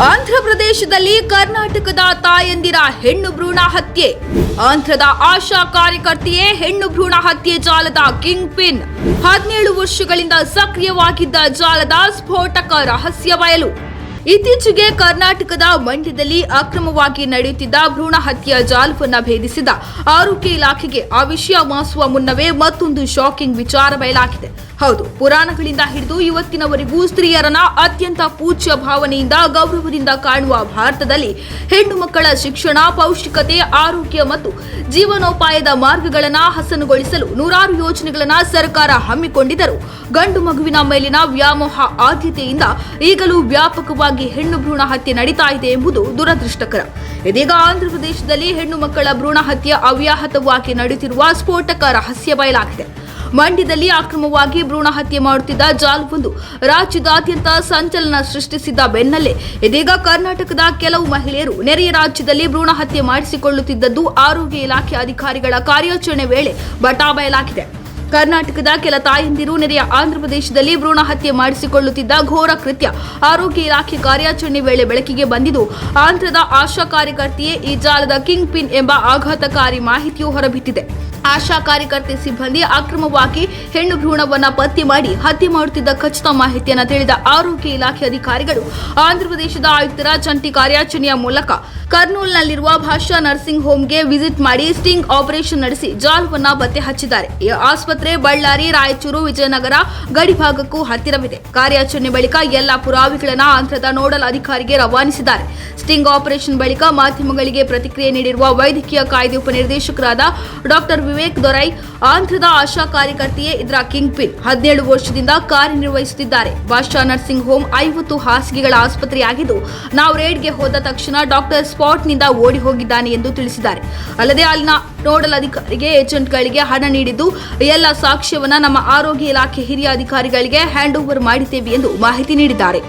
ಆಂಧ್ರಪ್ರದೇಶದಲ್ಲಿ ಕರ್ನಾಟಕದ ತಾಯಂದಿರ ಹೆಣ್ಣು ಭ್ರೂಣ ಹತ್ಯೆ. ಆಂಧ್ರದ ಆಶಾ ಕಾರ್ಯಕರ್ತೆಯೇ ಹೆಣ್ಣು ಭ್ರೂಣ ಹತ್ಯೆ ಜಾಲದ ಕಿಂಗ್ ಪಿನ್. 17 ವರ್ಷಗಳಿಂದ ಸಕ್ರಿಯವಾಗಿದ್ದ ಜಾಲದ ಸ್ಫೋಟಕ ರಹಸ್ಯ ಬಯಲು. ಇತ್ತೀಚೆಗೆ ಕರ್ನಾಟಕದ ಮಂಡ್ಯದಲ್ಲಿ ಅಕ್ರಮವಾಗಿ ನಡೆಯುತ್ತಿದ್ದ ಭ್ರೂಣ ಹತ್ಯೆಯ ಜಾಲವನ್ನು ಭೇದಿಸಿದ ಆರೋಗ್ಯ ಇಲಾಖೆಗೆ ಆ ವಿಷಯ ಮಾಸುವ ಮುನ್ನವೇ ಮತ್ತೊಂದು ಶಾಕಿಂಗ್ ವಿಚಾರ ಬಯಲಾಗಿದೆ. ಹೌದು, ಪುರಾಣಗಳಿಂದ ಹಿಡಿದು ಇವತ್ತಿನವರೆಗೂ ಸ್ತ್ರೀಯರನ್ನ ಅತ್ಯಂತ ಪೂಜ್ಯ ಭಾವನೆಯಿಂದ ಗೌರವದಿಂದ ಕಾಣುವ ಭಾರತದಲ್ಲಿ ಹೆಣ್ಣು ಮಕ್ಕಳ ಶಿಕ್ಷಣ, ಪೌಷ್ಟಿಕತೆ, ಆರೋಗ್ಯ ಮತ್ತು ಜೀವನೋಪಾಯದ ಮಾರ್ಗಗಳನ್ನು ಹಸನುಗೊಳಿಸಲು ನೂರಾರು ಯೋಜನೆಗಳನ್ನು ಸರ್ಕಾರ ಹಮ್ಮಿಕೊಂಡಿದ್ದರೂ ಗಂಡು ಮಗುವಿನ ಮೇಲಿನ ವ್ಯಾಮೋಹ ಆದ್ಯತೆಯಿಂದ ಈಗಲೂ ವ್ಯಾಪಕವಾಗಿ ಹೆಣ್ಣು ಭ್ರೂಣ ಹತ್ಯೆ ನಡೀತಾ ಇದೆ ಎಂಬುದು ದುರದೃಷ್ಟಕರ. ಇದೀಗ ಆಂಧ್ರಪ್ರದೇಶದಲ್ಲಿ ಹೆಣ್ಣು ಮಕ್ಕಳ ಭ್ರೂಣ ಹತ್ಯೆ ಅವ್ಯಾಹತವಾಗಿ ನಡೆಯುತ್ತಿರುವ ಸ್ಫೋಟಕ ರಹಸ್ಯ ಬಯಲಾಗಿದೆ. ಮಂಡ್ಯದಲ್ಲಿ ಅಕ್ರಮವಾಗಿ ಭ್ರೂಣ ಹತ್ಯೆ ಮಾಡುತ್ತಿದ್ದ ಜಾಲವೊಂದು ರಾಜ್ಯದಾದ್ಯಂತ ಸಂಚಲನ ಸೃಷ್ಟಿಸಿದ್ದ ಬೆನ್ನಲ್ಲೇ ಇದೀಗ ಕರ್ನಾಟಕದ ಕೆಲವು ಮಹಿಳೆಯರು ನೆರೆಯ ರಾಜ್ಯದಲ್ಲಿ ಭ್ರೂಣ ಹತ್ಯೆ ಮಾಡಿಸಿಕೊಳ್ಳುತ್ತಿದ್ದದ್ದು ಆರೋಗ್ಯ ಇಲಾಖೆ ಅಧಿಕಾರಿಗಳ ಕಾರ್ಯಾಚರಣೆ ವೇಳೆ ಬಯಲಾಗಿದೆ. ಕರ್ನಾಟಕದ ಕೆಲ ತಾಯಂದಿರು ನೆರೆಯ ಆಂಧ್ರಪ್ರದೇಶದಲ್ಲಿ ಭ್ರೂಣ ಹತ್ಯೆ ಮಾಡಿಸಿಕೊಳ್ಳುತ್ತಿದ್ದ ಘೋರ ಕೃತ್ಯ ಆರೋಗ್ಯ ಇಲಾಖೆ ಕಾರ್ಯಾಚರಣೆ ವೇಳೆ ಬೆಳಕಿಗೆ ಬಂದಿದ್ದು, ಆಂಧ್ರದ ಆಶಾ ಕಾರ್ಯಕರ್ತೆಯೇ ಈ ಜಾಲದ ಕಿಂಗ್ ಪಿನ್ ಎಂಬ ಆಘಾತಕಾರಿ ಮಾಹಿತಿಯು ಹೊರಬಿದ್ದಿದೆ. ಆಶಾ ಕಾರ್ಯಕರ್ತೆ ಸಿಬ್ಬಂದಿ ಅಕ್ರಮವಾಗಿ ಹೆಣ್ಣು ಭ್ರೂಣವನ್ನ ಪತ್ತೆ ಮಾಡಿ ಹತ್ಯೆ ಮಾಡುತ್ತಿದ್ದ ಖಚಿತ ಮಾಹಿತಿಯನ್ನು ತಿಳಿದ ಆರೋಗ್ಯ ಇಲಾಖೆ ಅಧಿಕಾರಿಗಳು ಆಂಧ್ರಪ್ರದೇಶದ ಆಯುಕ್ತರ ಜಂಟಿ ಕಾರ್ಯಾಚರಣೆಯ ಮೂಲಕ ಕರ್ನೂಲ್ನಲ್ಲಿರುವ ಭಾಷಾ ನರ್ಸಿಂಗ್ ಹೋಮ್ಗೆ ವಿಸಿಟ್ ಮಾಡಿ ಸ್ಟಿಂಗ್ ಆಪರೇಷನ್ ನಡೆಸಿ ಜಾಲವನ್ನ ಪತ್ತೆ ಹಚ್ಚಿದ್ದಾರೆ. ಈ ಆಸ್ಪತ್ರೆ ಬಳ್ಳಾರಿ, ರಾಯಚೂರು, ವಿಜಯನಗರ ಗಡಿ ಭಾಗಕ್ಕೂ ಹತ್ತಿರವಿದೆ. ಕಾರ್ಯಾಚರಣೆ ಬಳಿಕ ಎಲ್ಲ ಪುರಾವೆಗಳನ್ನು ಆಂಧ್ರದ ನೋಡಲ್ ಅಧಿಕಾರಿಗೆ ರವಾನಿಸಿದ್ದಾರೆ. ಸ್ಟಿಂಗ್ ಆಪರೇಷನ್ ಬಳಿಕ ಮಾಧ್ಯಮಗಳಿಗೆ ಪ್ರತಿಕ್ರಿಯೆ ನೀಡಿರುವ ವೈದ್ಯಕೀಯ ಕಾಯ್ದೆ ಉಪನಿರ್ದೇಶಕರಾದ ಡಾಕ್ಟರ್ ವಿವೇಕ್ ದೊರೈ, ಆಂಧ್ರದ ಆಶಾ ಕಾರ್ಯಕರ್ತೆಯೇ ಇದರ ಕಿಂಗ್ ಪಿನ್. 17 ವರ್ಷದಿಂದ ಕಾರ್ಯನಿರ್ವಹಿಸುತ್ತಿದ್ದಾರೆ. ಭಾಷಾ ನರ್ಸಿಂಗ್ ಹೋಮ್ 50 ಹಾಸಿಗೆಗಳ ಆಸ್ಪತ್ರೆಯಾಗಿದ್ದು, ನಾವು ರೇಡ್ಗೆ ಹೋದ ತಕ್ಷಣ ಡಾಕ್ಟರ್ ಸ್ಪಾಟ್ನಿಂದ ಓಡಿ ಹೋಗಿದ್ದಾನೆ ಎಂದು ತಿಳಿಸಿದ್ದಾರೆ. ಅಲ್ಲದೆ ಅಲ್ಲಿನ ನೋಡಲ್ ಅಧಿಕಾರಿಗೆ, ಏಜೆಂಟ್ಗಳಿಗೆ ಹಣ ನೀಡಿದ್ದು ಎಲ್ಲ ಸಾಕ್ಷ್ಯವನ್ನ ನಮ್ಮ ಆರೋಗ್ಯ ಇಲಾಖೆ ಹಿರಿಯ ಅಧಿಕಾರಿಗಳಿಗೆ ಹ್ಯಾಂಡ್ ಓವರ್ ಮಾಡಿದ್ದೇವೆ ಎಂದು ಮಾಹಿತಿ ನೀಡಿದ್ದಾರೆ.